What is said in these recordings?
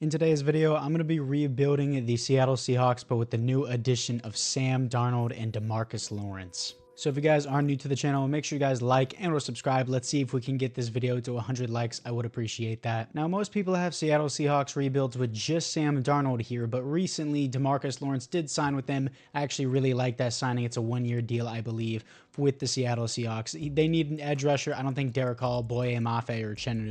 In today's video, I'm going to be rebuilding the Seattle Seahawks, but with the new addition of Sam Darnold and DeMarcus Lawrence. So if you guys are new to the channel, make sure you guys like and or subscribe. Let's see if we can get this video to 100 likes. I would appreciate that. Now, most people have Seattle Seahawks rebuilds with just Sam Darnold here, but recently DeMarcus Lawrence did sign with them. I actually really like that signing. It's a one-year deal, I believe, with the Seattle Seahawks. They need an edge rusher. I don't think Derek Hall, Boye Mafe, or Chen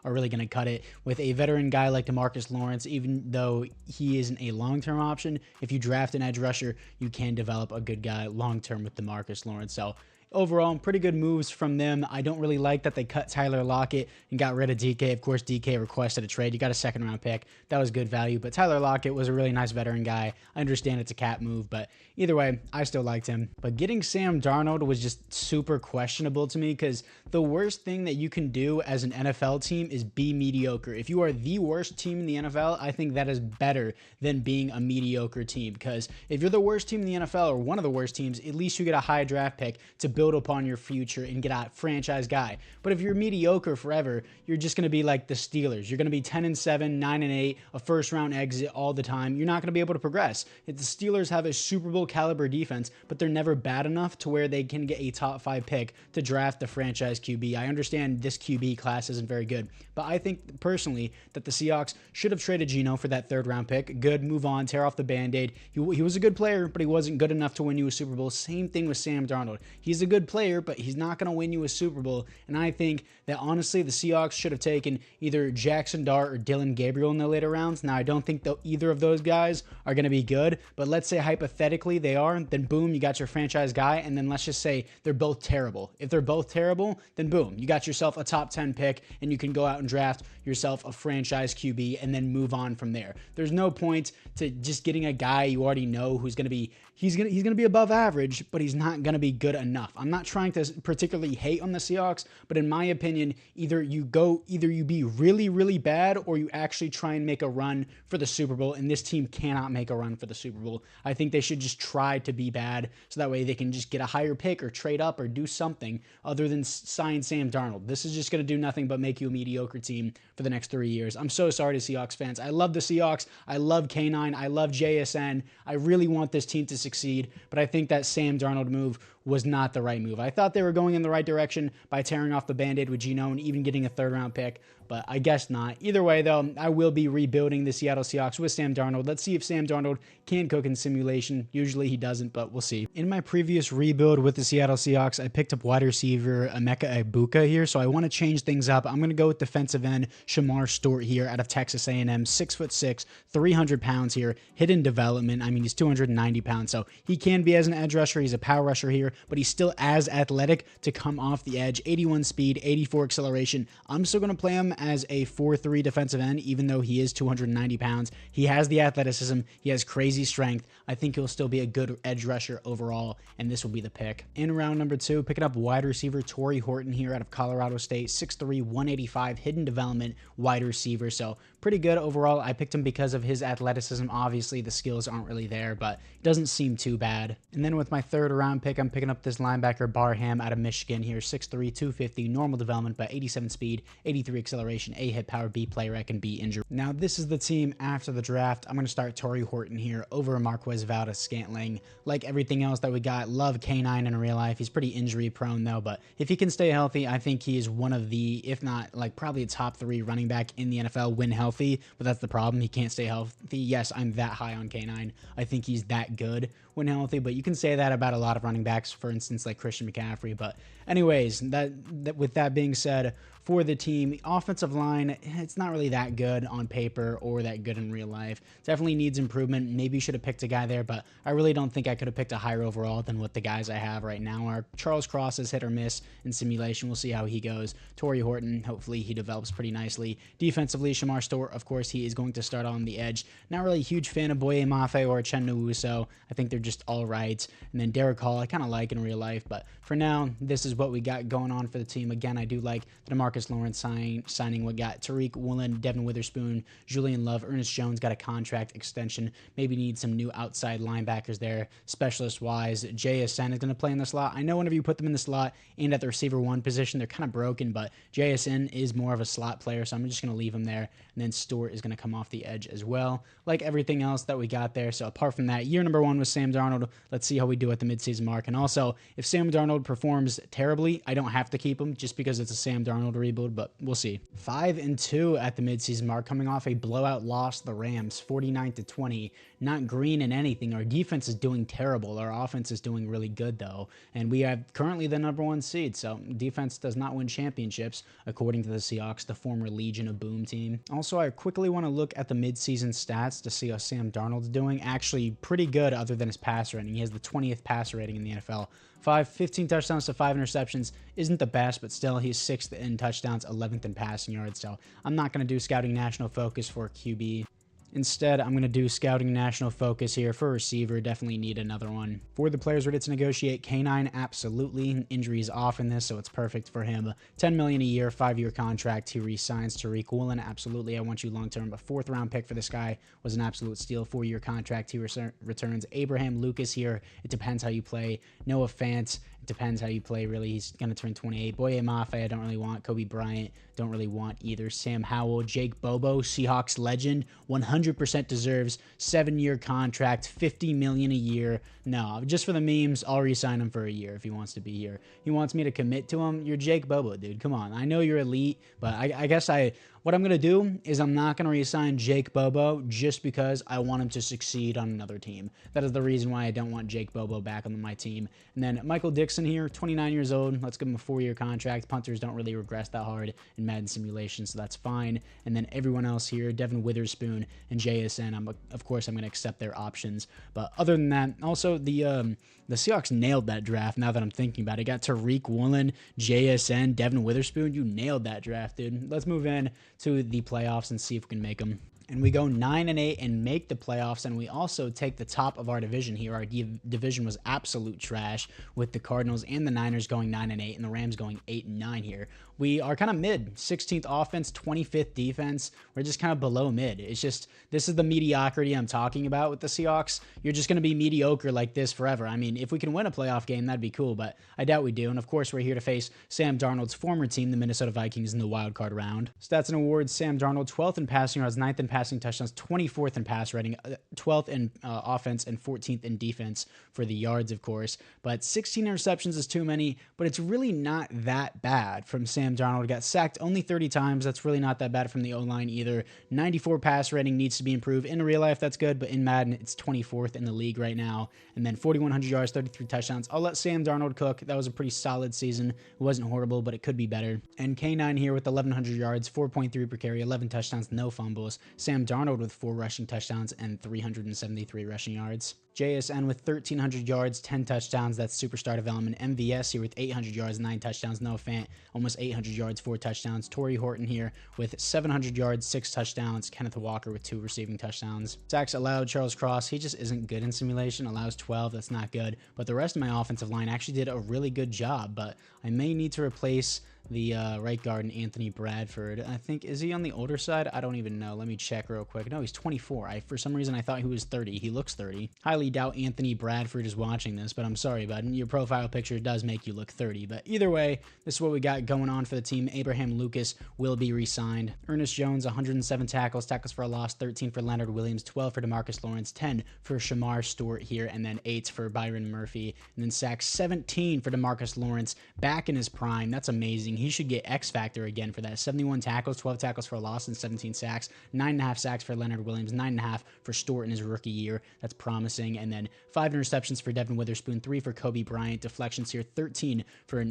are really going to cut it. With a veteran guy like DeMarcus Lawrence, even though he isn't a long-term option, if you draft an edge rusher, you can develop a good guy long-term with DeMarcus Lawrence. So overall, pretty good moves from them. I don't really like that they cut Tyler Lockett and got rid of DK. Of course, DK requested a trade. You got a second-round pick. That was good value, but Tyler Lockett was a really nice veteran guy. I understand it's a cap move, but either way, I still liked him. But getting Sam Darnold was just super questionable to me because the worst thing that you can do as an NFL team is be mediocre. If you are the worst team in the NFL, I think that is better than being a mediocre team, because if you're the worst team in the NFL or one of the worst teams, at least you get a high draft pick to build upon your future and get a franchise guy. But if you're mediocre forever, you're just going to be like the Steelers. You're going to be 10-7, 9-8, a first-round exit all the time. You're not going to be able to progress. If the Steelers have a Super Bowl caliber defense, but they're never bad enough to where they can get a top 5 pick to draft the franchise QB. I understand this QB class isn't very good, but I think personally that the Seahawks should have traded Geno for that 3rd-round pick. Good, move on, tear off the Band-Aid. He was a good player, but he wasn't good enough to win you a Super Bowl. Same thing with Sam Darnold. He's a good player, but he's not going to win you a Super Bowl. And I think that honestly, the Seahawks should have taken either Jackson Dart or Dylan Gabriel in the later rounds. Now, I don't think either of those guys are going to be good, but let's say hypothetically they are, then boom, you got your franchise guy. And then let's just say they're both terrible. If they're both terrible, then boom, you got yourself a top 10 pick and you can go out and draft yourself a franchise QB and then move on from there. There's no point to just getting a guy you already know who's going to be, he's going to be above average, but he's not going to be good enough. I'm not trying to particularly hate on the Seahawks, but in my opinion, either you be really, really bad or you actually try and make a run for the Super Bowl, and this team cannot make a run for the Super Bowl. I think they should just try to be bad so that way they can just get a higher pick or trade up or do something other than sign Sam Darnold. This is just going to do nothing but make you a mediocre team for the next 3 years. I'm so sorry to Seahawks fans. I love the Seahawks. I love K9. I love JSN. I really want this team to succeed, but I think that Sam Darnold move was not the right move. I thought they were going in the right direction by tearing off the Band-Aid with Geno and even getting a 3rd-round pick, but I guess not. Either way, though, I will be rebuilding the Seattle Seahawks with Sam Darnold. Let's see if Sam Darnold can cook in simulation. Usually he doesn't, but we'll see. In my previous rebuild with the Seattle Seahawks, I picked up wide receiver Emeka Egbuka here, so I want to change things up. I'm going to go with defensive end Shamar Stewart here out of Texas A&M, 6'6", 300 pounds here, hidden development. I mean, he's 290 pounds, so he can be as an edge rusher. He's a power rusher here, but he's still as athletic to come off the edge. 81 speed, 84 acceleration. I'm still going to play him as a 4'3" defensive end, even though he is 290 pounds. He has the athleticism. He has crazy strength. I think he'll still be a good edge rusher overall, and this will be the pick. In round number 2, picking up wide receiver Torrey Horton here out of Colorado State, 6'3", 185, hidden development wide receiver. So pretty good overall. I picked him because of his athleticism. Obviously, the skills aren't really there, but it doesn't seem too bad. And then with my 3rd-round pick, I'm picking up this linebacker Barham out of Michigan here, 6'3", 250, normal development, but 87 speed, 83 acceleration, A hit power, B play rec, and B injury. Now, this is the team after the draft. I'm going to start Torrey Horton here over Marquez Valdes-Scantling. Like everything else that we got, love K9 in real life. He's pretty injury prone though, but if he can stay healthy, I think he is one of the, if not like probably a top 3 running back in the NFL when healthy, but that's the problem. He can't stay healthy. Yes, I'm that high on K9. I think he's that good when healthy, but you can say that about a lot of running backs, for instance, like Christian McCaffrey. But anyways, with that being said, for the team, offensive line, it's not really that good on paper or that good in real life. Definitely needs improvement. Maybe you should have picked a guy there, but I really don't think I could have picked a higher overall than what the guys I have right now are. Charles Cross is hit or miss in simulation. We'll see how he goes. Torrey Horton, hopefully he develops pretty nicely. Defensively, Shamar Stewart, of course, he is going to start on the edge. Not really a huge fan of Boye Mafe or Chen so I think they're just all right. And then Derek Hall, I kind of like in real life, but for now, this is is what we got going on for the team. Again, I do like the DeMarcus Lawrence signing. We got Tariq Woolen, Devin Witherspoon, Julian Love, Ernest Jones got a contract extension. Maybe need some new outside linebackers there, specialist-wise. JSN is going to play in the slot. I know whenever you put them in the slot and at the receiver 1 position, they're kind of broken, but JSN is more of a slot player, so I'm just going to leave him there. And then Stewart is going to come off the edge as well, like everything else that we got there. So apart from that, year number 1 was Sam Darnold. Let's see how we do at the midseason mark. And also, if Sam Darnold performs terribly, I don't have to keep him just because it's a Sam Darnold rebuild, but we'll see. 5-2 at the midseason mark, coming off a blowout loss to the Rams, 49-20. Not green in anything. Our defense is doing terrible. Our offense is doing really good, though. And we have currently the number 1 seed, so defense does not win championships, according to the Seahawks, the former Legion of Boom team. Also, I quickly want to look at the midseason stats to see how Sam Darnold's doing. Actually, pretty good other than his passer rating. He has the 20th passer rating in the NFL. 15 touchdowns to 5 interceptions isn't the best, but still he's 6th in touchdowns, 11th in passing yards. So I'm not going to do scouting national focus for QB. Instead, I'm going to do scouting national focus here for receiver. Definitely need another one. For the players ready to negotiate, K9, absolutely. Injuries off in this, so it's perfect for him. $10 million a year, 5-year contract. He re-signs Tariq Woolen. Absolutely, I want you long-term. A 4th-round pick for this guy was an absolute steal. 4-year contract. He returns. Abraham Lucas here. It depends how you play. Noah Fant. It depends how you play, really. He's going to turn 28. Boye Mafe, I don't really want. Kobe Bryant, don't really want either. Sam Howell, Jake Bobo, Seahawks legend, 100% deserves 7-year contract, $50 million a year. No, just for the memes, I'll re-sign him for a year if he wants to be here. He wants me to commit to him. You're Jake Bobo, dude. Come on. I know you're elite, but I guess what I'm going to do is I'm not going to re-sign Jake Bobo just because I want him to succeed on another team. That is the reason why I don't want Jake Bobo back on my team. And then Michael Dixon here, 29 years old. Let's give him a 4-year contract. Punters don't really regress that hard in Madden simulation, so that's fine. And then everyone else here, Devin Witherspoon and JSN, of course I'm going to accept their options. But other than that, also the Seahawks nailed that draft now that I'm thinking about it. Got Tariq Woolen, JSN, Devin Witherspoon. You nailed that draft, dude. Let's move in to the playoffs and see if we can make them. And we go 9-8 and make the playoffs, and we also take the top of our division here. Our division was absolute trash with the Cardinals and the Niners going 9-8 and the Rams going 8-9 here. We are kind of mid, 16th offense, 25th defense. We're just kind of below mid. It's just, this is the mediocrity I'm talking about with the Seahawks. You're just going to be mediocre like this forever. I mean, if we can win a playoff game, that'd be cool, but I doubt we do. And of course, we're here to face Sam Darnold's former team, the Minnesota Vikings, in the wildcard round. Stats and awards, Sam Darnold, 12th in passing yards, 9th in passing touchdowns, 24th in pass rating, 12th in offense, and 14th in defense for the yards, of course. But 16 interceptions is too many, but it's really not that bad from Sam Darnold. Got sacked only 30 times. That's really not that bad from the O-line either. 94 pass rating needs to be improved. In real life, that's good, but in Madden, it's 24th in the league right now. And then 4,100 yards, 33 touchdowns. I'll let Sam Darnold cook. That was a pretty solid season. It wasn't horrible, but it could be better. And K9 here with 1,100 yards, 4.3 per carry, 11 touchdowns, no fumbles. Sam Darnold with 4 rushing touchdowns and 373 rushing yards. JSN with 1,300 yards, 10 touchdowns. That's superstar development. MVS here with 800 yards, 9 touchdowns. Noah Fant, almost 800 yards, 4 touchdowns. Torrey Horton here with 700 yards, 6 touchdowns. Kenneth Walker with 2 receiving touchdowns. Sacks allowed, Charles Cross. He just isn't good in simulation. Allows 12. That's not good. But the rest of my offensive line actually did a really good job. But I may need to replace the right guard and Anthony Bradford. I think, is he on the older side? I don't even know. Let me check real quick. No, he's 24. For some reason, I thought he was 30. He looks 30. Highly doubt Anthony Bradford is watching this, but I'm sorry, bud. Your profile picture does make you look 30. But either way, this is what we got going on for the team. Abraham Lucas will be re-signed. Ernest Jones, 107 tackles for a loss, 13 for Leonard Williams, 12 for DeMarcus Lawrence, 10 for Shamar Stewart here, and then 8 for Byron Murphy. And then sacks 17 for DeMarcus Lawrence, back in his prime. That's amazing. He should get X Factor again for that. 71 tackles, 12 tackles for a loss, and 17 sacks. 9.5 sacks for Leonard Williams, 9.5 for Stewart in his rookie year. That's promising. And then 5 interceptions for Devin Witherspoon, 3 for Kobe Bryant. Deflections here, 13 for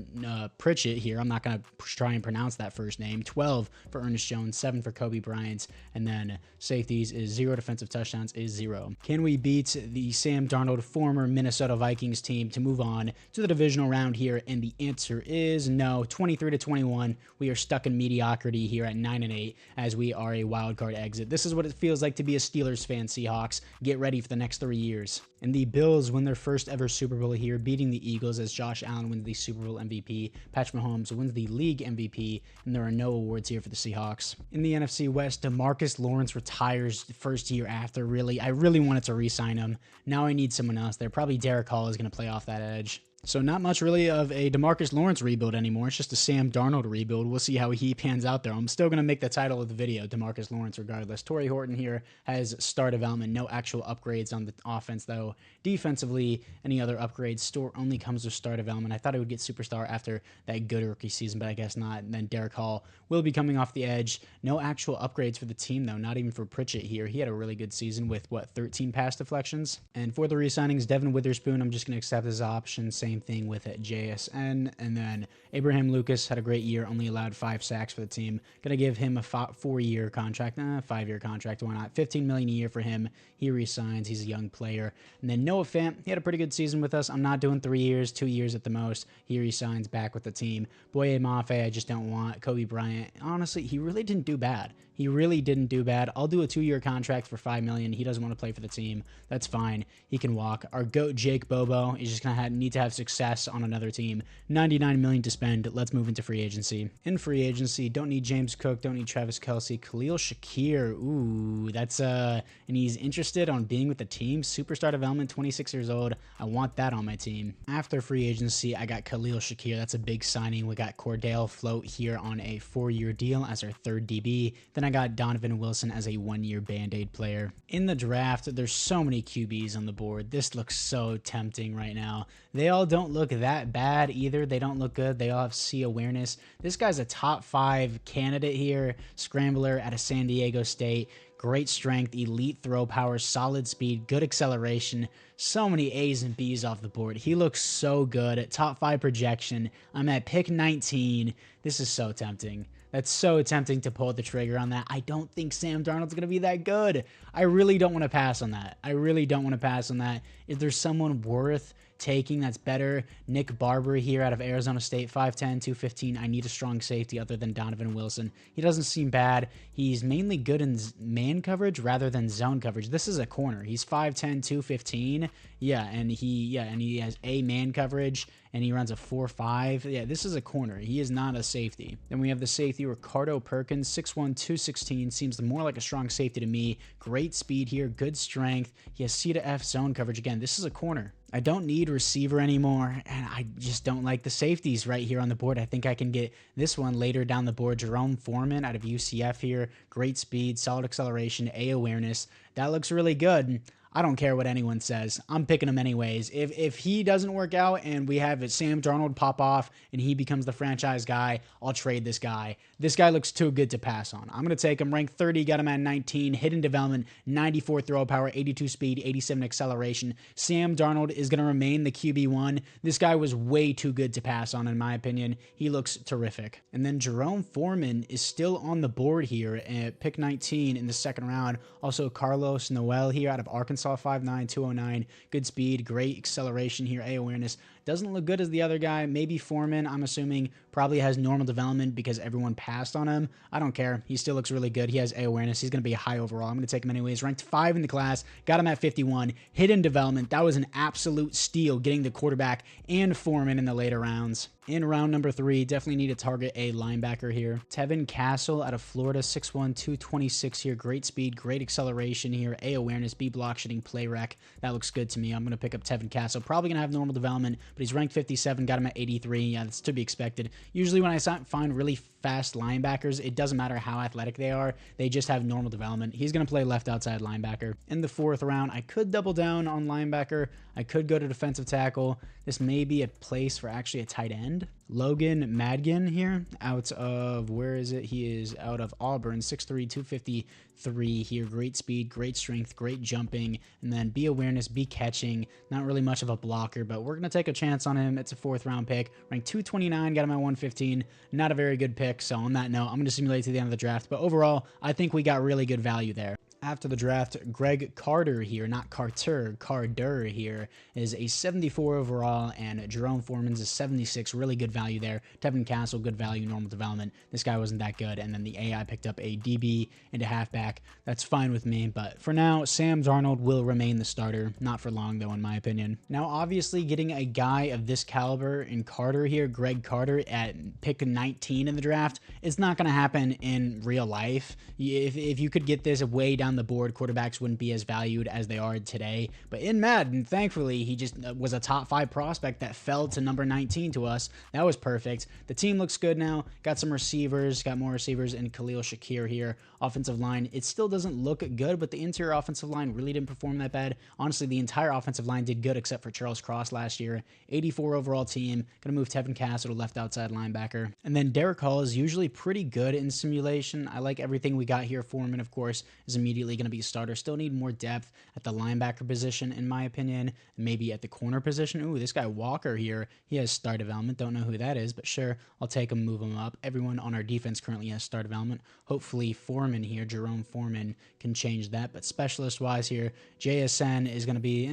Pritchett here. I'm not going to try and pronounce that first name. 12 for Ernest Jones, 7 for Kobe Bryant. And then safeties is 0. Defensive touchdowns is 0. Can we beat the Sam Darnold former Minnesota Vikings team to move on to the divisional round here? And the answer is no. 23-21. We are stuck in mediocrity here at 9-8 as we are a wild card exit. This is what it feels like to be a Steelers fan, Seahawks. Get ready for the next 3 years. Jaguars. And the Bills win their first ever Super Bowl here, beating the Eagles as Josh Allen wins the Super Bowl MVP. Patrick Mahomes wins the league MVP, and there are no awards here for the Seahawks. In the NFC West, DeMarcus Lawrence retires the first year after. I really wanted to re-sign him. Now I need someone else there. Probably Derek Hall is going to play off that edge. So not much really of a DeMarcus Lawrence rebuild anymore. It's just a Sam Darnold rebuild. We'll see how he pans out there. I'm still going to make the title of the video DeMarcus Lawrence regardless. Torrey Horton here has star development. No actual upgrades on the offense, though. Defensively, any other upgrades, store only comes with star development. I thought he would get superstar after that good rookie season, but I guess not. And then Derek Hall will be coming off the edge. No actual upgrades for the team, though. Not even for Pritchett here. He had a really good season with, 13 pass deflections? And for the re-signings, Devin Witherspoon, I'm just going to accept his option. Same thing with JSN. And then Abraham Lucas had a great year, only allowed 5 sacks for the team. Gonna give him a 4-year contract, 5-year contract, why not? $15 million a year for him. He resigns. He's a young player. And then Noah Fant, he had a pretty good season with us. I'm not doing 3 years, 2 years at the most. He resigns back with the team. Boye Mafe, I just don't want. Kobe Bryant, honestly, he really didn't do bad. He really didn't do bad. I'll do a 2-year contract for $5 million. He doesn't want to play for the team. That's fine. He can walk. Our GOAT, Jake Bobo, is just gonna need to have success on another team. $99 million to spend. Let's move into free agency. In free agency, don't need James Cook, don't need Travis Kelce. Khalil Shakir, ooh, that's and he's interested on being with the team. Superstar development, 26 years old. I want that on my team. After free agency, I got Khalil Shakir. That's a big signing. We got Cordell Float here on a 4-year deal as our third DB. Then I got Donovan Wilson as a 1-year Band-Aid player. In the draft, there's so many QBs on the board. This looks so tempting right now. They all don't look that bad either. They don't look good. They all have C awareness. This guy's a top 5 candidate here. Scrambler out of San Diego State. Great strength, elite throw power, solid speed, good acceleration. So many A's and B's off the board. He looks so good. At top 5 projection. I'm at pick 19. This is so tempting. That's so tempting to pull the trigger on that. I don't think Sam Darnold's going to be that good. I really don't want to pass on that. I really don't want to pass on that. If there's someone worth taking that's better, Nick Barber here out of Arizona State, 5'10", 215. I need a strong safety other than Donovan Wilson. He doesn't seem bad. He's mainly good in man coverage rather than zone coverage. This is a corner. He's 5'10", 215. Yeah, and he has a man coverage, and he runs a 4.5. Yeah, this is a corner. He is not a safety. Then we have the safety, Ricardo Perkins, 6'1", 216. Seems more like a strong safety to me. Great speed here, good strength. He has C to F zone coverage. Again, this is a corner. I don't need receiver anymore, and I just don't like the safeties right here on the board. I think I can get this one later down the board. Jerome Foreman out of UCF here. Great speed, solid acceleration, A awareness. That looks really good. I don't care what anyone says. I'm picking him anyways. If he doesn't work out and we have Sam Darnold pop off and he becomes the franchise guy, I'll trade this guy. This guy looks too good to pass on. I'm going to take him. Ranked 30, got him at 19. Hidden development, 94 throw power, 82 speed, 87 acceleration. Sam Darnold is going to remain the QB1. This guy was way too good to pass on, in my opinion. He looks terrific. And then Jerome Foreman is still on the board here at pick 19 in the second round. Also, Carlos Noel here out of Arkansas. 5'9", 209, good speed, great acceleration here, A awareness. Doesn't look good as the other guy. Maybe Foreman, I'm assuming, probably has normal development because everyone passed on him. I don't care. He still looks really good. He has A awareness. He's going to be a high overall. I'm going to take him anyways. Ranked 5 in the class. Got him at 51. Hidden development. That was an absolute steal getting the quarterback and Foreman in the later rounds. In round number 3, definitely need to target a linebacker here. Tevin Castle out of Florida, 6'1", 226 here. Great speed, great acceleration here. A awareness, B block shooting, play rec. That looks good to me. I'm going to pick up Tevin Castle. Probably going to have normal development, but he's ranked 57, got him at 83. Yeah, that's to be expected. Usually when I find really fast linebackers, it doesn't matter how athletic they are. They just have normal development. He's going to play left outside linebacker. In the 4th round, I could double down on linebacker. I could go to defensive tackle. This may be a place for actually a tight end. Logan Madgen here out of, where is it? He is out of Auburn, 6'3", 253 here. Great speed, great strength, great jumping, and then B awareness, B catching. Not really much of a blocker, but we're going to take a chance on him. It's a 4th round pick. Ranked 229, got him at 115. Not a very good pick, so on that note, I'm going to simulate to the end of the draft. But overall, I think we got really good value there. After the draft, Greg Carter here, not Carter, Carter here, is a 74 overall, and Jerome Foreman's a 76. Really good value there. Tevin Castle, good value, normal development. This guy wasn't that good. And then the AI picked up a DB and a halfback. That's fine with me. But for now, Sam Darnold will remain the starter. Not for long, though, in my opinion. Now, obviously, getting a guy of this caliber in Carter here, Greg Carter, at pick 19 in the draft, it's not going to happen in real life. If you could get this way down the board, quarterbacks wouldn't be as valued as they are today. But in Madden, thankfully, he just was a top 5 prospect that fell to number 19 to us. That was perfect. The team looks good now. Got some receivers, got more receivers, and Khalil Shakir here. Offensive line, it still doesn't look good, but the interior offensive line really didn't perform that bad. Honestly, the entire offensive line did good except for Charles Cross last year. 84 overall team. Gonna move Tevin Castle to left outside linebacker. And then Derek Hall is usually pretty good in simulation. I like everything we got here. Foreman, of course, is immediately going to be a starter. Still need more depth at the linebacker position, in my opinion, and maybe at the corner position. Ooh, this guy Walker here, he has star development. Don't know who that is, but sure, I'll take him, move him up. Everyone on our defense currently has star development. Hopefully Foreman here, Jerome Foreman, can change that. But specialist-wise here, JSN is going to be,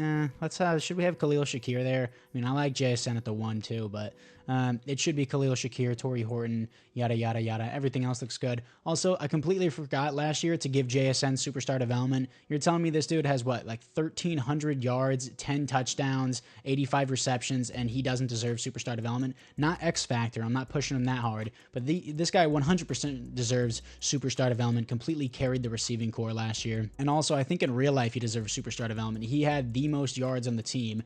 should we have Khalil Shakir there? I mean, I like JSN at the 1 too, but it should be Khalil Shakir, Torrey Horton, yada, yada, yada. Everything else looks good. Also, I completely forgot last year to give JSN superstar development. You're telling me this dude has, what, like 1,300 yards, 10 touchdowns, 85 receptions, and he doesn't deserve superstar development? Not X Factor. I'm not pushing him that hard. But this guy 100% deserves superstar development. Completely carried the receiving core last year. And also, I think in real life, he deserves superstar development. He had the most yards on the team,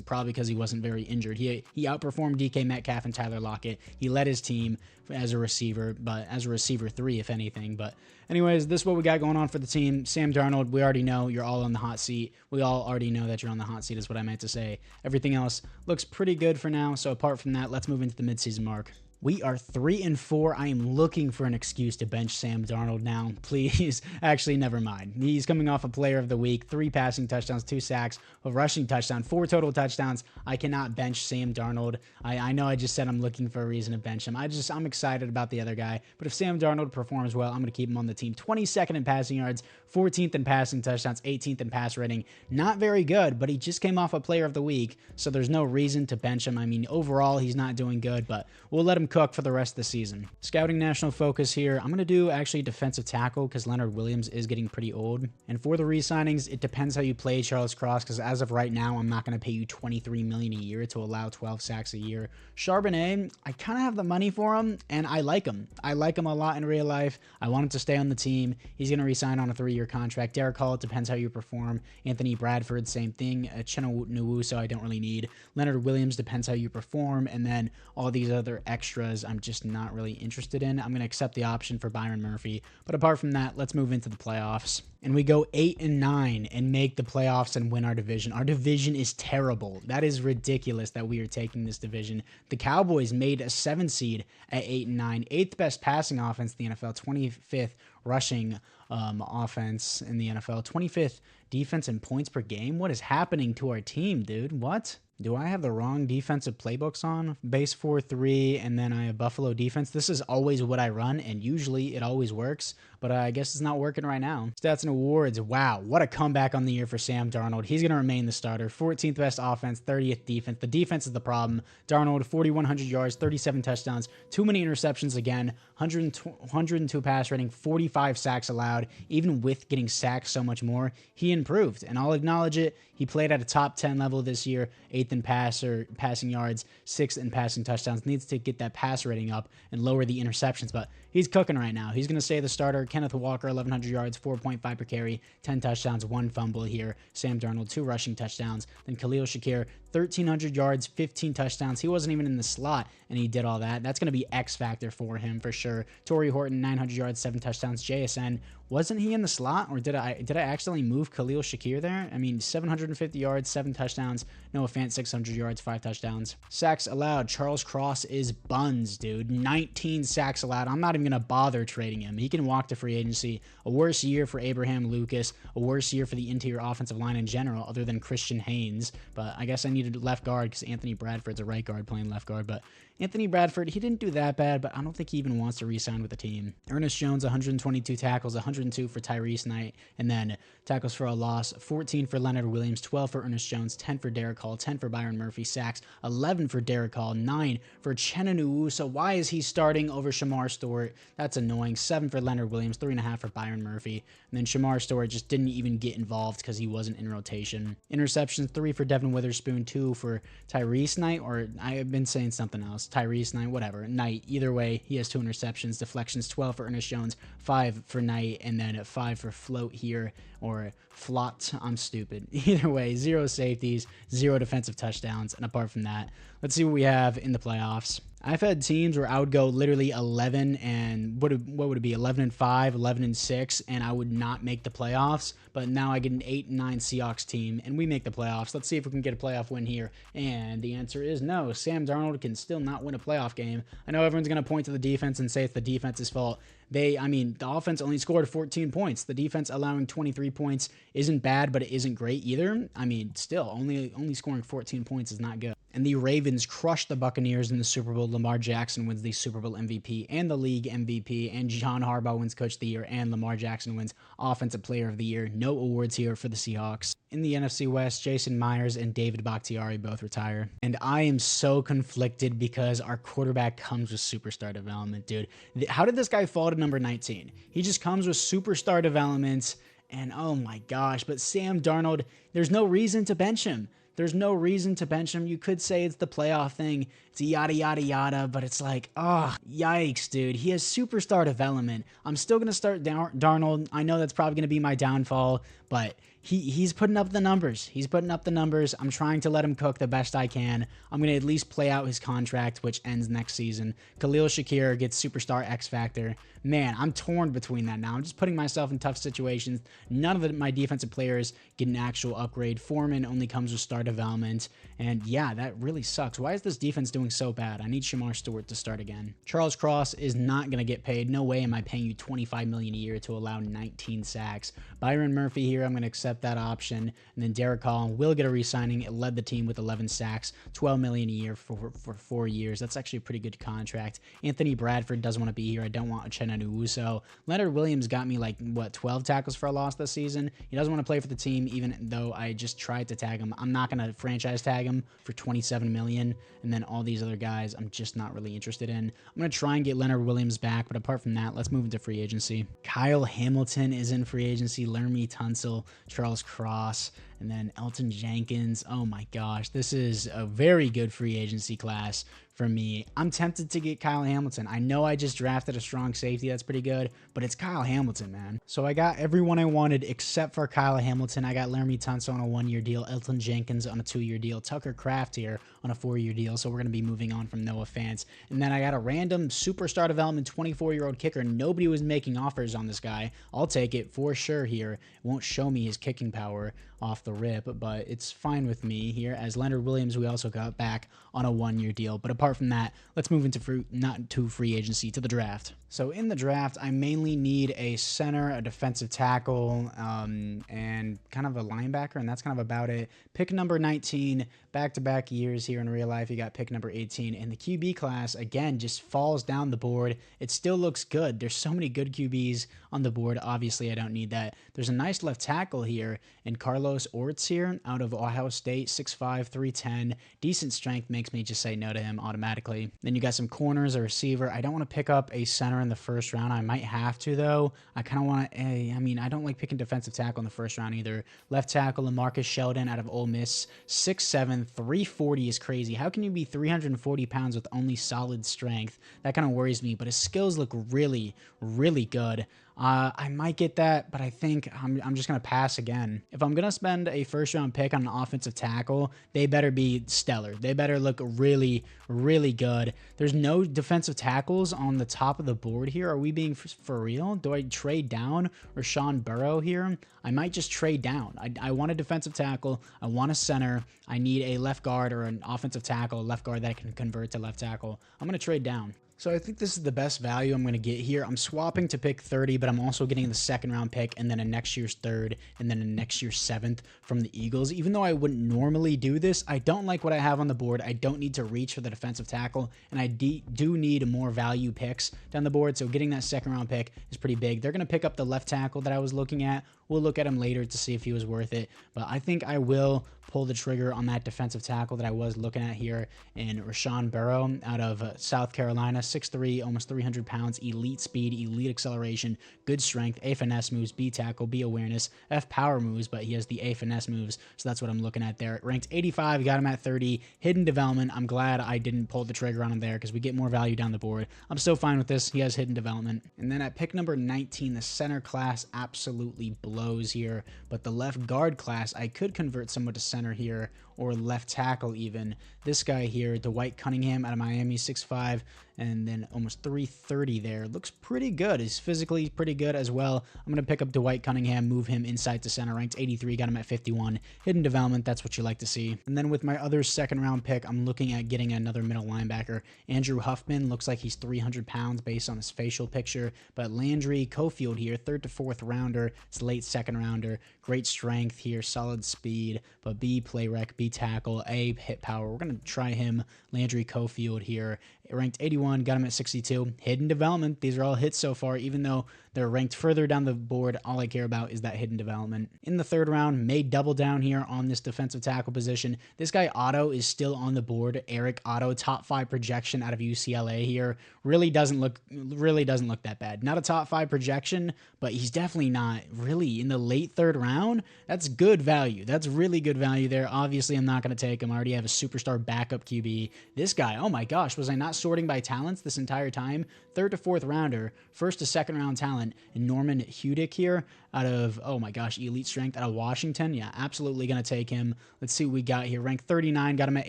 probably because he wasn't very injured. He outperformed DK Metcalf and Tyler Lockett. He led his team as a receiver, but as a receiver 3, if anything. But anyways, this is what we got going on for the team. Sam Darnold, we already know you're all on the hot seat. We all already know that you're on the hot seat is what I meant to say. Everything else looks pretty good for now. So apart from that, let's move into the midseason mark. We are 3-4. I am looking for an excuse to bench Sam Darnold now. Please. Actually, never mind. He's coming off a player of the week, 3 passing touchdowns, 2 sacks, a rushing touchdown, 4 total touchdowns. I cannot bench Sam Darnold. I know I just said I'm looking for a reason to bench him. I'm excited about the other guy. But if Sam Darnold performs well, I'm going to keep him on the team. 22nd in passing yards, 14th in passing touchdowns, 18th in pass rating. Not very good, but he just came off a player of the week, so there's no reason to bench him. I mean, overall, he's not doing good, but we'll let him cook for the rest of the season. Scouting national focus here. I'm going to do actually defensive tackle because Leonard Williams is getting pretty old. And for the re-signings, it depends how you play Charles Cross, because as of right now, I'm not going to pay you $23 million a year to allow 12 sacks a year. Charbonnet, I kind of have the money for him, and I like him. I like him a lot in real life. I want him to stay on the team. He's going to re-sign on a 3-year contract. Derek Hall, it depends how you perform. Anthony Bradford, same thing. Chenna Nwosu, I don't really need. Leonard Williams, depends how you perform. And then all these other extras, I'm just not really interested in. I'm going to accept the option for Byron Murphy. But apart from that, let's move into the playoffs. And we go 8-9 and make the playoffs and win our division. Our division is terrible. That is ridiculous that we are taking this division. The Cowboys made a 7 seed at 8-9. 8th best passing offense in the NFL. 25th rushing offense in the NFL. 25th defense in points per game. What is happening to our team, dude? What? Do I have the wrong defensive playbooks on? Base 4-3, and then I have Buffalo defense. This is always what I run, and usually it always works, but I guess it's not working right now. Stats and awards. Wow, what a comeback on the year for Sam Darnold. He's going to remain the starter. 14th best offense, 30th defense. The defense is the problem. Darnold, 4,100 yards, 37 touchdowns, too many interceptions again, 102 pass rating, 45 sacks allowed. Even with getting sacked so much more, he improved, and I'll acknowledge it. He played at a top 10 level this year, 8th in passing yards, 6th in passing touchdowns. Needs to get that pass rating up and lower the interceptions, but he's cooking right now. He's going to stay the starter. Kenneth Walker, 1,100 yards, 4.5 per carry, 10 touchdowns, 1 fumble here. Sam Darnold, 2 rushing touchdowns. Then Khalil Shakir, 1,300 yards, 15 touchdowns. He wasn't even in the slot, and he did all that. That's going to be X factor for him for sure. Torrey Horton, 900 yards, 7 touchdowns. JSN, wasn't he in the slot, or did I accidentally move Khalil Shakir there? I mean, 750 yards, 7 touchdowns. Noah Fant, 600 yards, 5 touchdowns. Sacks allowed. Charles Cross is buns, dude. 19 sacks allowed. I'm not even going to bother trading him. He can walk to free agency. A worse year for Abraham Lucas. A worse year for the interior offensive line in general, other than Christian Haynes. But I guess I needed left guard because Anthony Bradford's a right guard playing left guard. But Anthony Bradford, he didn't do that bad, but I don't think he even wants to re-sign with the team. Ernest Jones, 122 tackles, 102 for Tyrese Knight, and then tackles for a loss, 14 for Leonard Williams, 12 for Ernest Jones, 10 for Derek Hall, 10 for Byron Murphy, sacks, 11 for Derek Hall, 9 for Chenanu. So why is he starting over Shamar Stewart? That's annoying. 7 for Leonard Williams, 3.5 for Byron Murphy, and then Shamar Stewart just didn't even get involved because he wasn't in rotation. Interceptions, 3 for Devin Witherspoon, 2 for Tyrese Knight, or I've been saying something else. Tyrese Knight, whatever. Knight, either way, he has 2 interceptions. Deflections, 12 for Ernest Jones, 5 for Knight, and then 5 for Float here, or Flot. I'm stupid. Either way, 0 safeties, 0 defensive touchdowns, and apart from that, let's see what we have in the playoffs. I've had teams where I would go literally 11 and what would it be? 11 and 5, 11 and 6, and I would not make the playoffs. But now I get an 8 and 9 Seahawks team, and we make the playoffs. Let's see if we can get a playoff win here. And the answer is no. Sam Darnold can still not win a playoff game. I know everyone's going to point to the defense and say it's the defense's fault. The offense only scored 14 points. The defense allowing 23 points isn't bad, but it isn't great either. I mean, still, only scoring 14 points is not good. And the Ravens crushed the Buccaneers in the Super Bowl. Lamar Jackson wins the Super Bowl MVP and the league MVP, and John Harbaugh wins Coach of the Year, and Lamar Jackson wins Offensive Player of the Year. No awards here for the Seahawks. In the NFC West, Jason Myers and David Bakhtiari both retire. And I am so conflicted because our quarterback comes with superstar development, dude. How did this guy fall to number 19? He just comes with superstar development, and oh my gosh, but Sam Darnold, there's no reason to bench him. There's no reason to bench him. You could say it's the playoff thing. It's yada, yada, yada, but it's like, oh, yikes, dude. He has superstar development. I'm still going to start Darnold. I know that's probably going to be my downfall, but he's putting up the numbers. He's putting up the numbers. I'm trying to let him cook the best I can. I'm going to at least play out his contract, which ends next season. Khalil Shakir gets superstar X Factor. Man, I'm torn between that now. I'm just putting myself in tough situations. None of my defensive players get an actual upgrade. Foreman only comes with star development. And yeah, that really sucks. Why is this defense doing so bad? I need Shamar Stewart to start again. Charles Cross is not going to get paid. No way am I paying you $25 million a year to allow 19 sacks. Byron Murphy here, I'm going to accept that option. And then Derek Hall will get a re-signing. It led the team with 11 sacks, $12 million a year for 4 years. That's actually a pretty good contract. Anthony Bradford doesn't want to be here. I don't want Uchenna Nwosu. Leonard Williams got me like, what, 12 tackles for a loss this season? He doesn't want to play for the team, even though I just tried to tag him. I'm not going to franchise tag him for $27 million. And then all these other guys, I'm just not really interested in. I'm going to try and get Leonard Williams back, but apart from that, let's move into free agency. Kyle Hamilton is in free agency. Laramie Tunsil, Charles Cross, and then Elton Jenkins. Oh my gosh, this is a very good free agency class for me. I'm tempted to get Kyle Hamilton. I know I just drafted a strong safety that's pretty good, but it's Kyle Hamilton, man. So I got everyone I wanted except for Kyle Hamilton. I got Laramie Tunsil on a 1-year deal, Elton Jenkins on a 2-year deal, Tucker Kraft here on a 4-year deal. So we're going to be moving on from Noah Fant. And then I got a random superstar development 24-year-old kicker. Nobody was making offers on this guy. I'll take it for sure here. It won't show me his kicking power off the rip, but it's fine with me here. As Leonard Williams, we also got back on a 1-year deal. But apart from that, let's move into free agency, to the draft. So in the draft, I mainly need a center, a defensive tackle, and kind of a linebacker, and that's kind of about it. Pick number 19, back-to-back years here in real life, you got pick number 18. And the QB class, again, just falls down the board. It still looks good. There's so many good QBs on the board. Obviously, I don't need that. There's a nice left tackle here in Carlos Orts here out of Ohio State, 6'5", 310. Decent strength makes me just say no to him automatically. Then you got some corners, a receiver. I don't want to pick up a center in the first round. I might have to, though. I kind of want to, I don't like picking defensive tackle in the first round either. Left tackle, LaMarcus Sheldon out of Ole Miss, 6'7", 340 is crazy. How can you be 340 pounds with only solid strength? That kind of worries me, but his skills look really, really good. I might get that, but I think I'm just going to pass again. If I'm going to spend a first-round pick on an offensive tackle, they better be stellar. They better look really, really good. There's no defensive tackles on the top of the board here. Are we being for real? Do I trade down or Sean Burrow here? I might just trade down. I want a defensive tackle. I want a center. I need a left guard or an offensive tackle, a left guard that I can convert to left tackle. I'm going to trade down. So I think this is the best value I'm going to get here. I'm swapping to pick 30, but I'm also getting the second round pick and then a next year's third and then a next year's seventh from the Eagles. Even though I wouldn't normally do this, I don't like what I have on the board. I don't need to reach for the defensive tackle, and I do need more value picks down the board. So getting that second round pick is pretty big. They're going to pick up the left tackle that I was looking at. We'll look at him later to see if he was worth it, but I think I will pull the trigger on that defensive tackle that I was looking at here in Rashawn Burrow out of South Carolina, 6'3", almost 300 pounds, elite speed, elite acceleration, good strength, A finesse moves, B tackle, B awareness, F power moves, but he has the A finesse moves, so that's what I'm looking at there. Ranked 85, got him at 30, hidden development. I'm glad I didn't pull the trigger on him there because we get more value down the board. I'm still fine with this. He has hidden development. And then at pick number 19, the center class absolutely blows here, but the left guard class, I could convert someone to center here, or left tackle even. This guy here, Dwight Cunningham out of Miami, 6'5", and then almost 330 there. Looks pretty good. He's physically pretty good as well. I'm going to pick up Dwight Cunningham, move him inside to center, ranked 83, got him at 51. Hidden development, that's what you like to see. And then with my other second round pick, I'm looking at getting another middle linebacker. Andrew Huffman, looks like he's 300 pounds based on his facial picture, but Landry Cofield here, 3rd to 4th rounder. It's late second rounder. Great strength here, solid speed, but B play rec, B tackle, A hit power. We're going to try him, Landry Cofield here. Ranked 81, got him at 62. Hidden development. These are all hits so far, even though they're ranked further down the board. All I care about is that hidden development. In the 3rd round, may double down here on this defensive tackle position. This guy Otto is still on the board. Eric Otto, top 5 projection out of UCLA here. Really doesn't look that bad. Not a top 5 projection, but he's definitely not really in the late 3rd round. That's good value. That's really good value there. Obviously, I'm not going to take him. I already have a superstar backup QB. This guy, oh my gosh, was I not sorting by talents this entire time? 3rd to 4th rounder, 1st to 2nd round talent, and Norman Hudick here out of, oh my gosh, elite strength out of Washington. Yeah, absolutely going to take him. Let's see what we got here. Ranked 39, got him at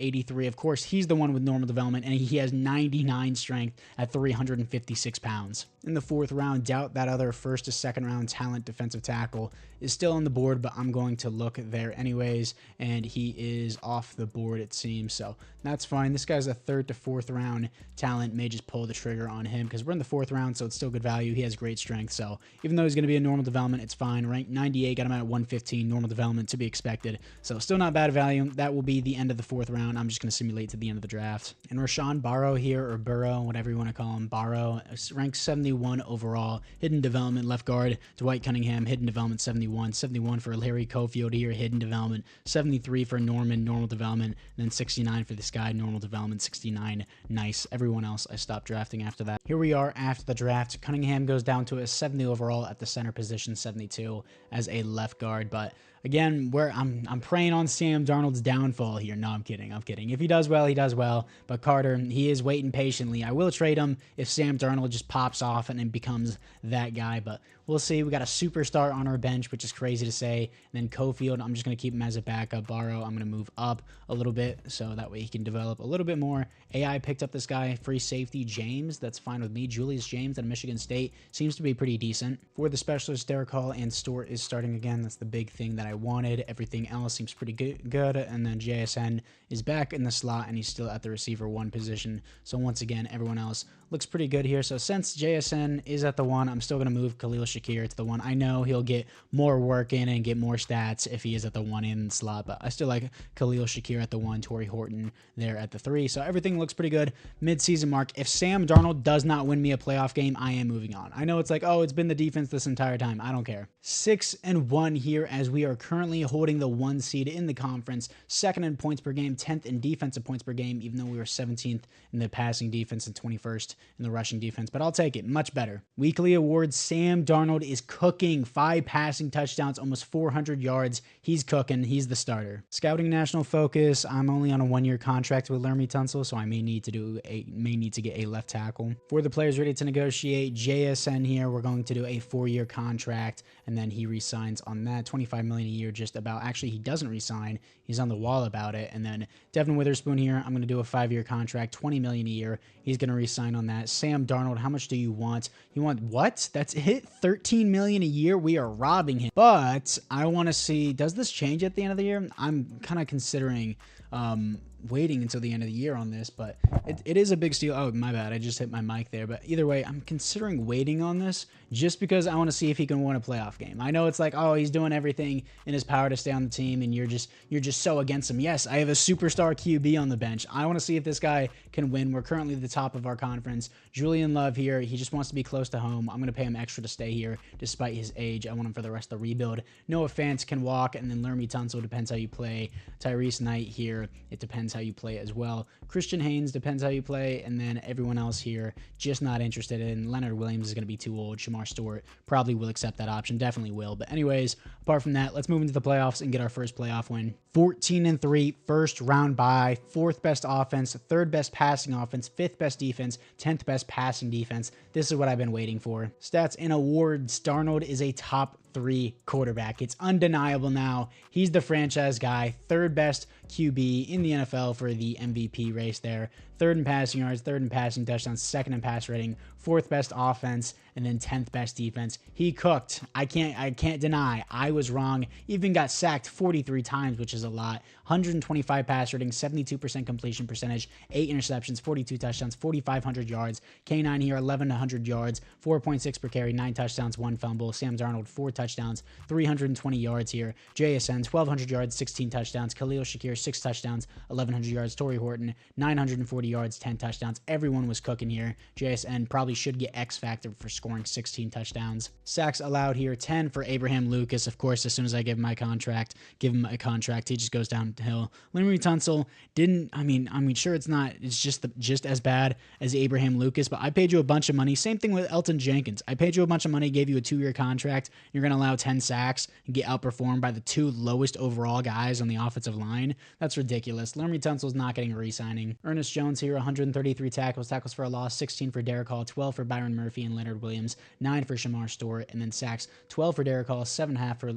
83. Of course, he's the one with normal development, and he has 99 strength at 356 pounds. In the 4th round, doubt that other 1st to 2nd round talent defensive tackle is still on the board, but I'm going to look there anyways, and he is off the board, it seems, so that's fine. This guy's a 3rd to 4th round talent. May just pull the trigger on him because we're in the 4th round, so it's still good value. He has great strength, so even though he's going to be a normal development, it's fine. Ranked 98, got him at 115, normal development to be expected, so still not bad value. That will be the end of the 4th round. I'm just going to simulate to the end of the draft. And Rashawn Burrow here, or Burrow, whatever you want to call him, Burrow, ranked 71 overall, hidden development, left guard, Dwight Cunningham, hidden development, 71 for Larry Cofield here, hidden development, 73 for Norman, normal development, and then 69 for this guy, normal development, 69, nice. Everyone else, I stopped drafting after that. Here we are after the draft. Cunningham goes down to a 70 overall at the center position, 72 as a left guard, but again, I'm preying on Sam Darnold's downfall here. No, I'm kidding. If he does well, he does well. But Carter, he is waiting patiently. I will trade him if Sam Darnold just pops off and then becomes that guy. But we'll see. We got a superstar on our bench, which is crazy to say. And then Cofield, I'm just going to keep him as a backup. Burrow, I'm going to move up a little bit so that way he can develop a little bit more. AI picked up this guy, free safety James. That's fine with me. Julius James out of Michigan State seems to be pretty decent. For the specialist, Derek Hall and Stewart is starting again. That's the big thing that I wanted. Everything else seems pretty good. And then JSN is back in the slot and he's still at the receiver 1 position. So once again, everyone else looks pretty good here. So since JSN is at the 1, I'm still going to move Khalil Shakir to the 1. I know he'll get more work in and get more stats if he is at the 1 in slot, but I still like Khalil Shakir at the 1, Torrey Horton there at the 3. So everything looks pretty good. Mid-season mark. If Sam Darnold does not win me a playoff game, I am moving on. I know it's like, oh, it's been the defense this entire time. I don't care. 6-1 here as we are currently holding the 1 seed in the conference, 2nd in points per game, 10th in defensive points per game, even though we were 17th in the passing defense and 21st in the rushing defense, but I'll take it. Much better. Weekly awards, Sam Darnold is cooking. 5 passing touchdowns, almost 400 yards. He's cooking. He's the starter. Scouting national focus, I'm only on a 1-year contract with Laramie Tunsil, so I may need to get a left tackle. For the players ready to negotiate, JSN here, we're going to do a 4-year contract, and then he resigns on that. $25 million a year, just about. Actually, he doesn't resign. He's on the wall about it. And then Devin Witherspoon here, I'm going to do a 5-year contract, $20 million a year. He's going to resign on that. Sam Darnold, how much do you want? You want what? That's it? $13 million a year? We are robbing him. But I want to see, does this change at the end of the year? I'm kind of considering waiting until the end of the year on this, but it is a big steal. Oh, my bad. I just hit my mic there. But either way, I'm considering waiting on this just because I want to see if he can win a playoff game. I know it's like, oh, he's doing everything in his power to stay on the team, and you're just so against him. Yes, I have a superstar QB on the bench. I want to see if this guy can win. We're currently at the top of our conference. Julian Love here, he just wants to be close to home. I'm going to pay him extra to stay here despite his age. I want him for the rest of the rebuild. Noah Fant can walk, and then Lermy Tunsil depends how you play. Tyrese Knight here, it depends how you play as well. Christian Haynes depends how you play, and then everyone else here, just not interested in. Leonard Williams is going to be too old. Shamar Stewart probably will accept that option, definitely will. But anyways, apart from that, let's move into the playoffs and get our first playoff win. 14-3, first round bye, 4th best offense, 3rd best passing offense, 5th best defense, 10th best passing defense. This is what I've been waiting for. Stats and awards. Darnold is a top 3 quarterback. It's undeniable now. He's the franchise guy, 3rd best QB in the NFL for the MVP race there. 3rd in passing yards, 3rd in passing touchdowns, 2nd in pass rating, 4th best offense, and then 10th best defense. He cooked. I can't deny. I was wrong. Even got sacked 43 times, which is a lot. 125 pass rating, 72% completion percentage, 8 interceptions, 42 touchdowns, 4,500 yards. K9 here, 1,100 yards, 4.6 per carry, 9 touchdowns, 1 fumble. Sam Darnold, 4 touchdowns, 320 yards here. JSN, 1,200 yards, 16 touchdowns. Khalil Shakir, 6 touchdowns, 1,100 yards. Torrey Horton, 940 yards, 10 touchdowns. Everyone was cooking here. JSN probably should get X Factor for scoring 16 touchdowns. Sacks allowed here, 10 for Abraham Lucas. Of course, as soon as I give him a contract, he just goes downhill. Lermy Tunsil didn't, I mean, sure it's just as bad as Abraham Lucas, but I paid you a bunch of money. Same thing with Elton Jenkins. I paid you a bunch of money, gave you a 2-year contract. You're going to allow 10 sacks and get outperformed by the 2 lowest overall guys on the offensive line. That's ridiculous. Lermy Tunsil's not getting a re-signing. Ernest Jones here, 133 tackles for a loss, 16 for Derek Hall, 12 for Byron Murphy and Leonard Williams, 9 for Shamar Stewart, and then sacks, 12 for Derek Hall, 7.5 for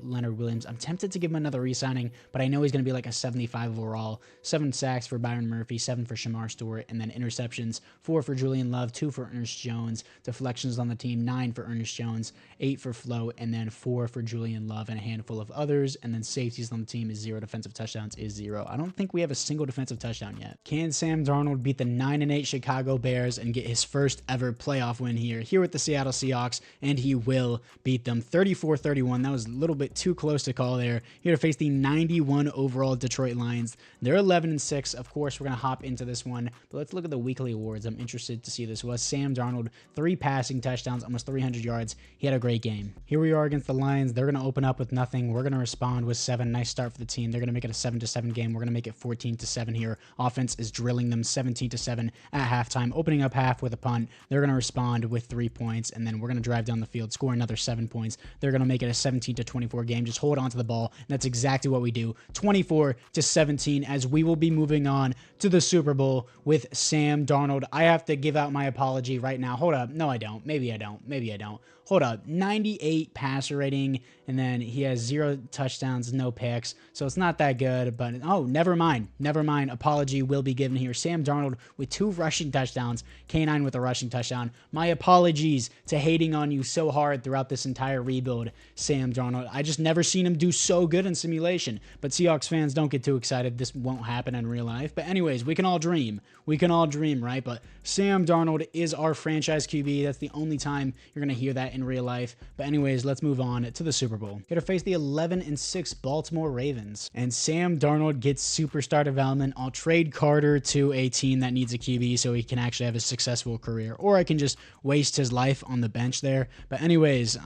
Leonard Williams. I'm tempted to give him another re-signing, but I know he's going to be like a 75 overall. 7 sacks for Byron Murphy, 7 for Shamar Stewart, and then interceptions, 4 for Julian Love, 2 for Ernest Jones. Deflections on the team, 9 for Ernest Jones, 8 for Flo, and then 4 for Julian Love and a handful of others. And then safeties on the team is 0. Defensive touchdowns is 0. I don't think we have a single defensive touchdown yet. Can Sam Darnold beat the 9-8 Chicago Bears and get his first ever playoff win here with the Seattle Seahawks? And he will beat them 34-31. That was a little bit too close to call there. Here to face the 91 overall Detroit Lions. They're 11-6. Of course, we're going to hop into this one, but let's look at the weekly awards. I'm interested to see this. Was Sam Darnold, 3 passing touchdowns, almost 300 yards. He had a great game. Here we are against the Lions. They're going to open up with nothing. We're going to respond with 7. Nice start for the team. They're going to make it a 7-7 game. We're going to make it 14-7 here. Offense is drilling them 17-7 at halftime, opening up half with a punt. They're going to respond with 3 points, and then we're going to drive down the field, score another 7 points. They're going to make it a 17-24 game. Just hold on to the ball. And that's exactly what we do. 24-17, as we will be moving on to the Super Bowl with Sam Darnold. I have to give out my apology right now. Hold up. No, I don't. Maybe I don't. Hold up. 98 passer rating, and then he has 0 touchdowns, no picks. So it's not that good, but oh, never mind. Apology will be given here. Sam Darnold with 2 rushing touchdowns, K9 with a rushing touchdown. My apologies to hating on you so hard throughout this entire rebuild, Sam Darnold. I just never seen him do so good in simulation. But Seahawks fans, don't get too excited. This won't happen in real life. But anyways, we can all dream. Right? But Sam Darnold is our franchise QB. That's the only time you're going to hear that in real life. But anyways, let's move on to the Super Bowl. Here to face the 11-6 Baltimore Ravens. And Sam Darnold gets superstar development. I'll trade Carter to a team that needs a QB so he can actually have a successful career. Or I can just waste his life on the bench there. But anyways,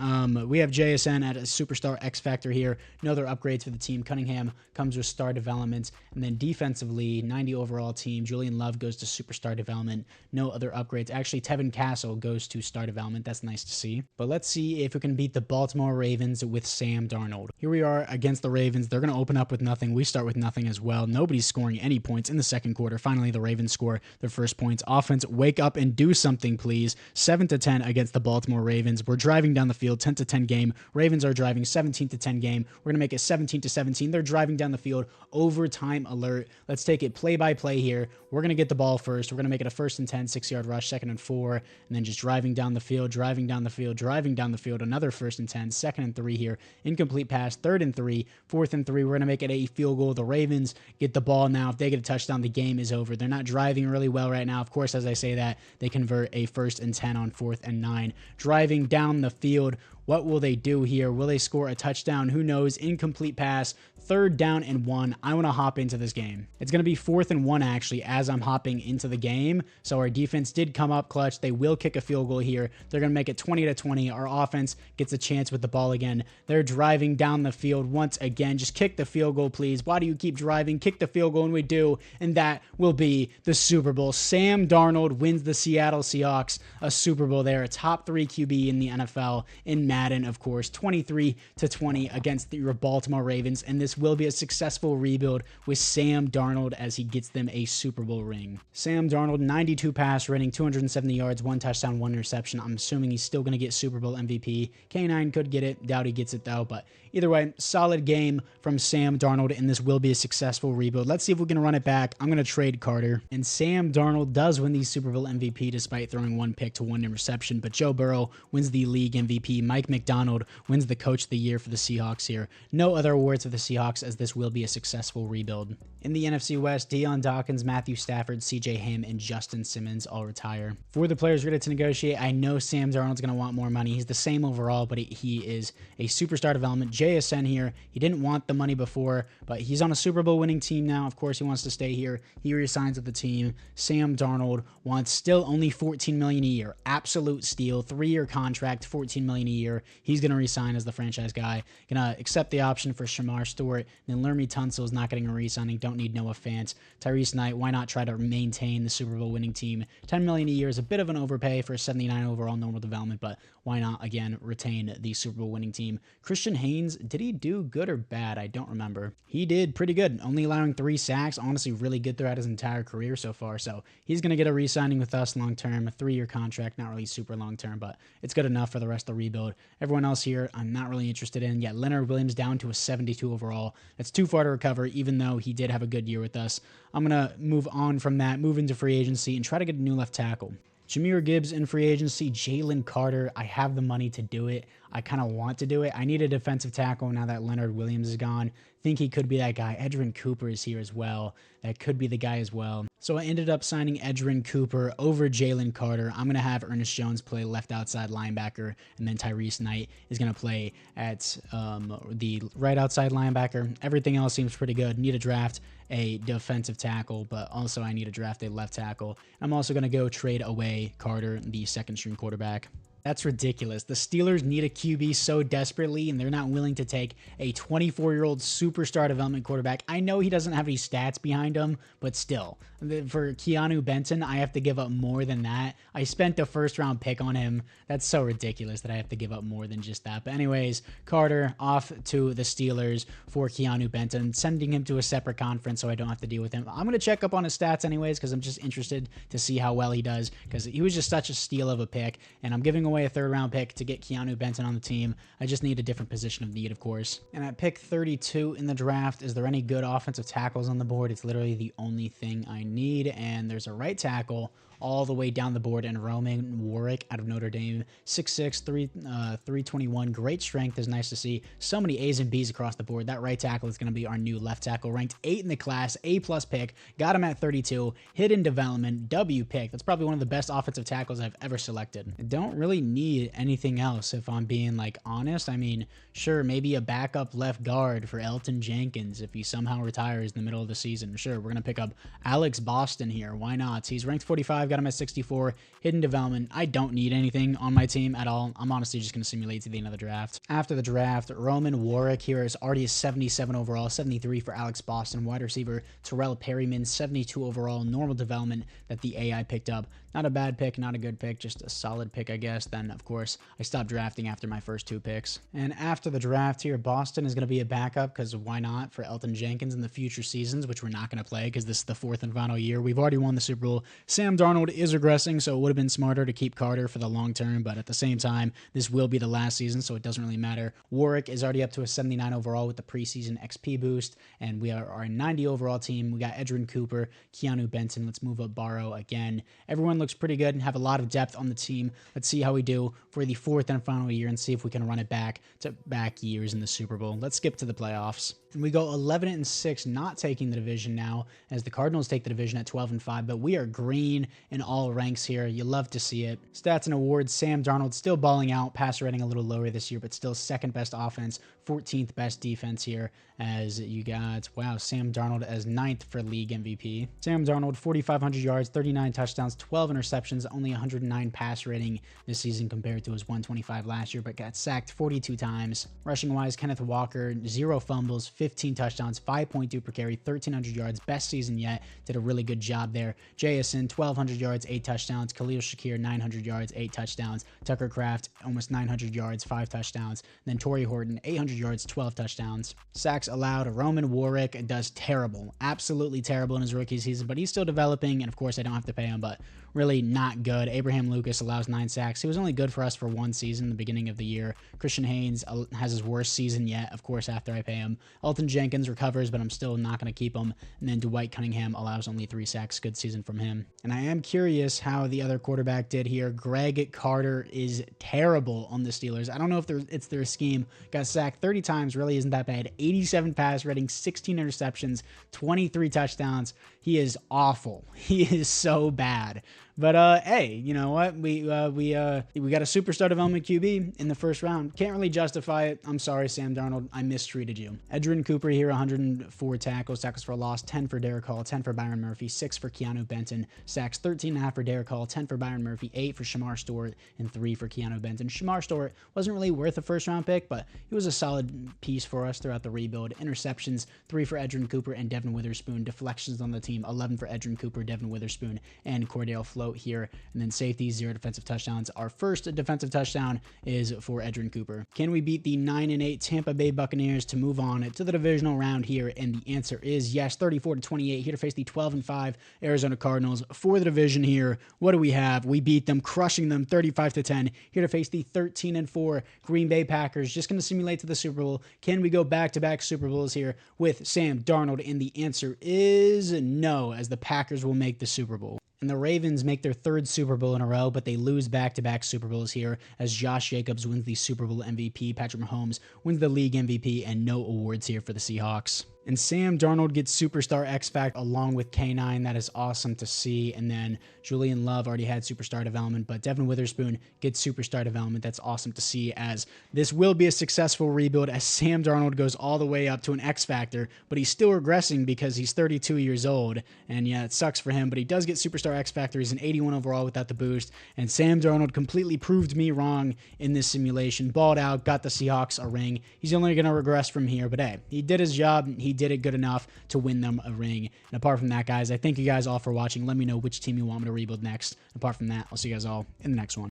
we have JSN at a superstar X Factor here. No other upgrades for the team. Cunningham comes with star development. And then defensively, 90 overall team. Julian Love goes to superstar development. No other upgrades. Actually, Tevin Castle goes to star development. That's nice to see. But let's see if we can beat the Baltimore Ravens with Sam Darnold. Here we are against the Ravens. They're going to open up with nothing. We start with nothing as well. Nobody's scoring any points in the second quarter. Finally, the Ravens score their first points. Offense, wake up and do something, please. 7-10 against the Baltimore Ravens. We're driving down the field, 10-10 game. Ravens are driving 17-10 game. We're going to make it 17-17. They're driving down the field. Overtime alert. Let's take it play by play here. We're going to get the ball first. We're going to make it a 1st and 10, 6-yard rush, 2nd and 4, and then just driving down the field, driving down the field, driving down the field. Another 1st and 10, 2nd and 3 here. Incomplete pass, 3rd and 3, 4th and 3. We're going to make it a field goal. The Ravens get the ball now. If they get a touchdown, the game is over. They're not driving really well right now. Of course, as I say that, they convert a 1st and 10 on 4th and 9. Driving down the field. What will they do here? Will they score a touchdown? Who knows? Incomplete pass, 3rd down and 1. I want to hop into this game. It's going to be 4th and 1 actually as I'm hopping into the game. So our defense did come up clutch. They will kick a field goal here. They're going to make it 20-20. Our offense gets a chance with the ball again. They're driving down the field once again. Just kick the field goal, please. Why do you keep driving? Kick the field goal, and we do. And that will be the Super Bowl. Sam Darnold wins the Seattle Seahawks a Super Bowl there. A top 3 QB in the NFL in Madden, of course. 23-20 against your Baltimore Ravens. And this will be a successful rebuild with Sam Darnold as he gets them a Super Bowl ring. Sam Darnold, 92 pass rating, 270 yards, 1 touchdown, 1 interception. I'm assuming he's still going to get Super Bowl MVP. K9 could get it. Doubt he gets it though. But either way, solid game from Sam Darnold, and this will be a successful rebuild. Let's see if we can run it back. I'm going to trade Carter. And Sam Darnold does win the Super Bowl MVP despite throwing 1 pick to 1 interception. But Joe Burrow wins the league MVP. Mike McDonald wins the Coach of the Year for the Seahawks here. No other awards for the Seahawks as this will be a successful rebuild. In the NFC West, Deion Dawkins, Matthew Stafford, CJ Ham, and Justin Simmons all retire. For the players ready to negotiate, I know Sam Darnold's going to want more money. He's the same overall, but he is a superstar development. JSN here, he didn't want the money before, but he's on a Super Bowl winning team now. Of course, he wants to stay here. He resigns with the team. Sam Darnold wants still only $14 million a year. Absolute steal. 3-year contract, $14 million a year. He's going to resign as the franchise guy. Going to accept the option for Shamar Stewart. And then Lermy Tunsil is not getting a re-signing. Don't need Noah Fant. Tyrese Knight, why not try to maintain the Super Bowl winning team? $10 million a year is a bit of an overpay for a 79 overall normal development, but why not, again, retain the Super Bowl winning team? Christian Haynes, did he do good or bad? I don't remember. He did pretty good, only allowing 3 sacks. Honestly, really good throughout his entire career so far. So he's going to get a re-signing with us long-term, a 3-year contract, not really super long-term, but it's good enough for the rest of the rebuild. Everyone else here, I'm not really interested in. Yeah, Leonard Williams down to a 72 overall. That's too far to recover, even though he did have a good year with us. I'm going to move on from that, move into free agency, and try to get a new left tackle. Jahmyr Gibbs in free agency, Jalen Carter. I have the money to do it. I kind of want to do it. I need a defensive tackle now that Leonard Williams is gone. Think he could be that guy. Edgerrin Cooper is here as well. That could be the guy as well. So I ended up signing Edgerrin Cooper over Jalen Carter. I'm going to have Ernest Jones play left outside linebacker, and then Tyrese Knight is going to play at the right outside linebacker. Everything else seems pretty good. Need to draft a defensive tackle, but also I need to draft a left tackle. I'm also going to go trade away Carter, the second-string quarterback. That's ridiculous. The Steelers need a QB so desperately, and they're not willing to take a 24-year-old superstar development quarterback. I know he doesn't have any stats behind him, but still. For Keanu Benton, I have to give up more than that. I spent a first-round pick on him. That's so ridiculous that I have to give up more than just that. But anyways, Carter off to the Steelers for Keanu Benton, sending him to a separate conference so I don't have to deal with him. I'm going to check up on his stats anyways because I'm just interested to see how well he does because he was just such a steal of a pick, and I'm giving away a 3rd-round pick to get Keanu Benton on the team. I just need a different position of need, of course. And at pick 32 in the draft, is there any good offensive tackles on the board? It's literally the only thing I need, and there's a right tackle all the way down the board, and Roman Warwick out of Notre Dame, 6'6", 321, great strength is nice to see. So many A's and B's across the board. That right tackle is going to be our new left tackle, ranked 8 in the class, A+ pick, got him at 32, hidden development, W pick. That's probably one of the best offensive tackles I've ever selected. I don't really need anything else if I'm being like honest. I mean, sure, maybe a backup left guard for Elton Jenkins if he somehow retires in the middle of the season. Sure, we're going to pick up Alex Boston here. Why not? He's ranked 45, got him at 64, hidden development. I don't need anything on my team at all. I'm honestly just going to simulate to the end of the draft. After the draft, Roman Warwick here is already a 77 overall, 73 for Alex Boston. Wide receiver Terrell Perryman, 72 overall, normal development that the AI picked up. Not a bad pick, not a good pick, just a solid pick, I guess. Then, of course, I stopped drafting after my first 2 picks. And after the draft here, Boston is going to be a backup, because why not, for Elton Jenkins in the future seasons, which we're not going to play because this is the 4th and final year. We've already won the Super Bowl. Sam Darnold is regressing, so it would have been smarter to keep Carter for the long term, but at the same time, this will be the last season, so it doesn't really matter. Warwick is already up to a 79 overall with the preseason XP boost, and we are our 90 overall team. We got Edgerrin Cooper, Keanu Benton. Let's move up Barrow again. Everyone looks pretty good and have a lot of depth on the team. Let's see how we do for the 4th and final year and see if we can run it back to back years in the Super Bowl. Let's skip to the playoffs. And we go 11-6, not taking the division now, as the Cardinals take the division at 12-5, but we are green in all ranks here. You love to see it. Stats and awards, Sam Darnold still balling out, passer rating a little lower this year, but still 2nd best offense, 14th best defense here, as you got, wow, Sam Darnold as 9th for league MVP. Sam Darnold, 4,500 yards, 39 touchdowns, 12 interceptions, only 109 pass rating this season compared to his 125 last year, but got sacked 42 times. Rushing-wise, Kenneth Walker, 0 fumbles, 15 touchdowns, 5.2 per carry, 1,300 yards, best season yet. Did a really good job there. Jason, 1,200 yards, 8 touchdowns. Khalil Shakir, 900 yards, 8 touchdowns. Tucker Kraft, almost 900 yards, 5 touchdowns. And then Torrey Horton, 800 yards, 12 touchdowns. Sacks allowed. Roman Warwick does terrible, absolutely terrible in his rookie season, but he's still developing, and of course I don't have to pay him, but really not good. Abraham Lucas allows 9 sacks. He was only good for us for 1 season, the beginning of the year. Christian Haynes has his worst season yet, of course, after I pay him. Elton Jenkins recovers, but I'm still not going to keep him. And then Dwight Cunningham allows only 3 sacks. Good season from him. And I am curious how the other quarterback did here. Greg Carter is terrible on the Steelers. I don't know if it's their scheme. Got sacked 30 times, really isn't that bad. 87 pass rating, 16 interceptions, 23 touchdowns. He is awful. He is so bad. But hey, you know what? We got a superstar development QB in the 1st round. Can't really justify it. I'm sorry, Sam Darnold. I mistreated you. Edgerrin Cooper here, 104 tackles for a loss, 10 for Derek Hall, 10 for Byron Murphy, 6 for Keanu Benton, sacks 13.5 for Derek Hall, 10 for Byron Murphy, 8 for Shamar Stewart, and 3 for Keanu Benton. Shamar Stewart wasn't really worth a 1st round pick, but he was a solid piece for us throughout the rebuild. Interceptions, 3 for Edgerrin Cooper and Devin Witherspoon. Deflections on the team, 11 for Edgerrin Cooper, Devin Witherspoon, and Cordell Float here. And then safety, 0 defensive touchdowns. Our first defensive touchdown is for Edgerrin Cooper. Can we beat the 9-8 Tampa Bay Buccaneers to move on to the divisional round here? And the answer is yes. 34-28 here to face the 12-5 Arizona Cardinals for the division here. What do we have? We beat them, crushing them 35-10 here to face the 13-4 Green Bay Packers. Just going to simulate to the Super Bowl. Can we go back-to-back Super Bowls here with Sam Darnold? And the answer is no, as the Packers will make the Super Bowl. And the Ravens make their 3rd Super Bowl in a row, but they lose back-to-back Super Bowls here as Josh Jacobs wins the Super Bowl MVP, Patrick Mahomes wins the league MVP, and no awards here for the Seahawks. And Sam Darnold gets Superstar X-Factor along with K9. That is awesome to see. And then Julian Love already had Superstar Development, but Devin Witherspoon gets Superstar Development. That's awesome to see, as this will be a successful rebuild as Sam Darnold goes all the way up to an X-Factor, but he's still regressing because he's 32 years old. And yeah, it sucks for him, but he does get Superstar X-Factor. He's an 81 overall without the boost. And Sam Darnold completely proved me wrong in this simulation. Balled out, got the Seahawks a ring. He's only going to regress from here, but hey, he did his job. He did it good enough to win them a ring. And apart from that, guys, I thank you guys all for watching. Let me know which team you want me to rebuild next. Apart from that, I'll see you guys all in the next one.